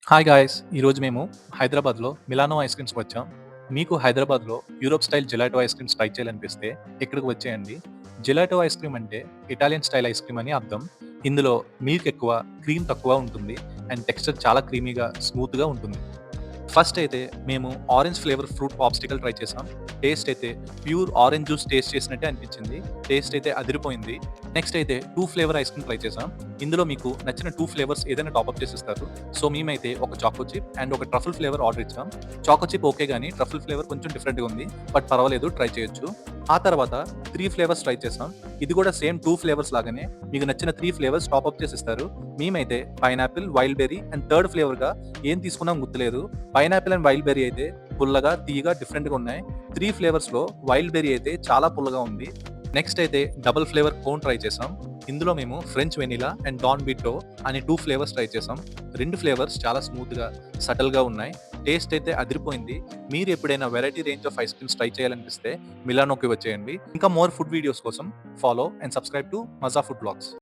Hi guys! ఈరోజు మేము హైదరాబాద్‌లో మిలానో ఐస్ క్రీమ్స్‌కి వచ్చాం. మీకు హైదరాబాద్‌లో Europe style gelato ice creams try చేయాలనిపిస్తే ఇక్కడికి వచ్చేయండి. జెలాటో ఐస్ క్రీమ్ అంటే ఇటాలియన్ స్టైల్ ఐస్ క్రీమ్ అని అర్థం. ఇందులో మిల్క్ ఎక్కువ, క్రీమ్ తక్కువ ఉంటుంది. అండ్ టెక్స్చర్ చాలా క్రీమీగా, స్మూత్‌గా ఉంటుంది. ఫస్ట్ అయితే మేము orange flavour fruit popsicle try చేసాం. టేస్ట్ అయితే ప్యూర్ ఆరెంజ్ జ్యూస్ టేస్ట్ చేసినట్టే అనిపించింది. టేస్ట్ అయితే అదిరిపోయింది. నెక్స్ట్ అయితే 2 ఫ్లేవర్ ఐస్ క్రీమ్ ట్రై చేసాం. ఇందులో మీకు నచ్చిన 2 ఫ్లేవర్స్ ఏదైనా టాప్ అప్ చేసిస్తారు. సో మేమైతే ఒక చాకో చిప్ అండ్ ఒక ట్రఫుల్ ఫ్లేవర్ ఆర్డర్ ఇచ్చాం. చాకో చిప్ ఓకే గానీ ట్రఫుల్ ఫ్లేవర్ కొంచెం డిఫరెంట్‌గా ఉంది. బట్ పర్వాలేదు ట్రై చేయొచ్చు. ఆ తర్వాత 3 ఫ్లేవర్స్ ట్రై చేసాం. ఇది కూడా సేమ్ 2 ఫ్లేవర్స్ లాగానే మీకు నచ్చిన 3 ఫ్లేవర్స్ టాప్ అప్ చేసిస్తారు. మేమైతే pineapple, wild berry and third ఫ్లేవర్‌గా ఏం తీసుకున్నాం గుర్తులేదు. పైనాపిల్ అండ్ వైల్డ్ బెర్రీ అయితే పుల్లగా, తీయగా డిఫరెంట్‌గా ఉన్నాయి. 3 ఫ్లేవర్స్‌లో వైల్డ్ బెర్రీ అయితే చాలా పుల్లగా ఉంది. నెక్స్ట్ అయితే డబుల్ ఫ్లేవర్ కోన్ ట్రై చేసాం. ఇందులో మేము ఫ్రెంచ్ వెనిలా అండ్ డాన్ బిటో అనే 2 ఫ్లేవర్స్ ట్రై చేసాం. 2 ఫ్లేవర్స్ చాలా స్మూత్‌గా, సటిల్‌గా ఉన్నాయి. టేస్ట్ అయితే అదిరిపోయింది. మీరు ఎప్పుడైనా variety range of ice creams try చేయాలనిపిస్తే మిలానోకి వచ్చేయండి. ఇంకా మోర్ ఫుడ్ వీడియోస్ కోసం follow and subscribe to Maza food vlogs.